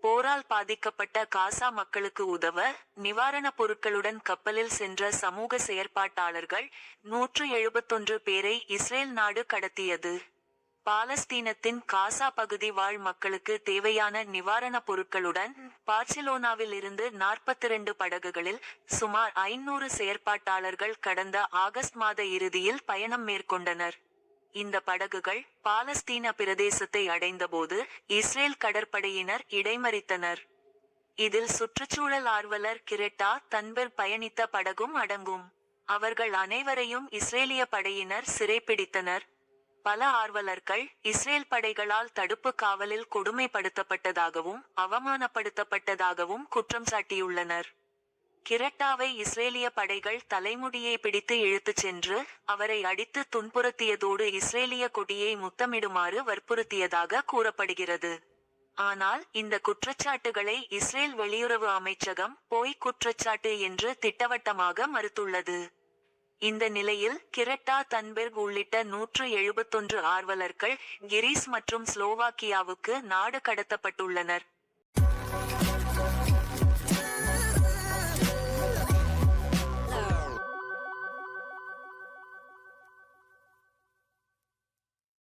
போரால் பாதிக்கப்பட்ட காசா மக்களுக்கு உதவ நிவாரணப் பொருட்களுடன் கப்பலில் சென்ற சமூக செயற்பாட்டாளர்கள் 171 பேரை இஸ்ரேல் நாடு கடத்தியது. பாலஸ்தீனத்தின் காசா பகுதி வாழ் மக்களுக்கு தேவையான நிவாரணப் பொருட்களுடன் பார்சிலோனாவில் இருந்து 42 படகுகளில் சுமார் 500 செயற்பாட்டாளர்கள் கடந்த ஆகஸ்ட் மாத இறுதியில் பயணம் மேற்கொண்டனர். இந்த படகுகள் பாலஸ்தீன பிரதேசத்தை அடைந்தபோது இஸ்ரேல் கடற்படையினர் இடைமறித்தனர். இதில் சுற்றுச்சூழல் ஆர்வலர் கிரெட்டா தன்பெர்க் பயணித்த படகும் அடங்கும். அவர்கள் அனைவரையும் இஸ்ரேலிய படையினர் சிறைப்பிடித்தனர். பல ஆர்வலர்கள் இஸ்ரேல் படைகளால் தடுப்பு காவலில் கொடுமைப்படுத்தப்பட்டதாகவும் அவமானப்படுத்தப்பட்டதாகவும் குற்றம் சாட்டியுள்ளனர். கிரெட்டாவை இஸ்ரேலிய படைகள் தலைமுடியை பிடித்து இழுத்துச் சென்று அவரை அடித்து துன்புறுத்தியதோடு இஸ்ரேலிய கொடியை முத்தமிடுமாறு வற்புறுத்தியதாக கூறப்படுகிறது. ஆனால் இந்த குற்றச்சாட்டுகளை இஸ்ரேல் வெளியுறவு அமைச்சகம் பொய் குற்றச்சாட்டு என்று திட்டவட்டமாக மறுத்துள்ளது. இந்த நிலையில் கிரெட்டா தன்பெர்க் உள்ளிட்ட 171 ஆர்வலர்கள் கிரீஸ் மற்றும் ஸ்லோவாக்கியாவுக்கு நாடு கடத்தப்பட்டுள்ளனர்.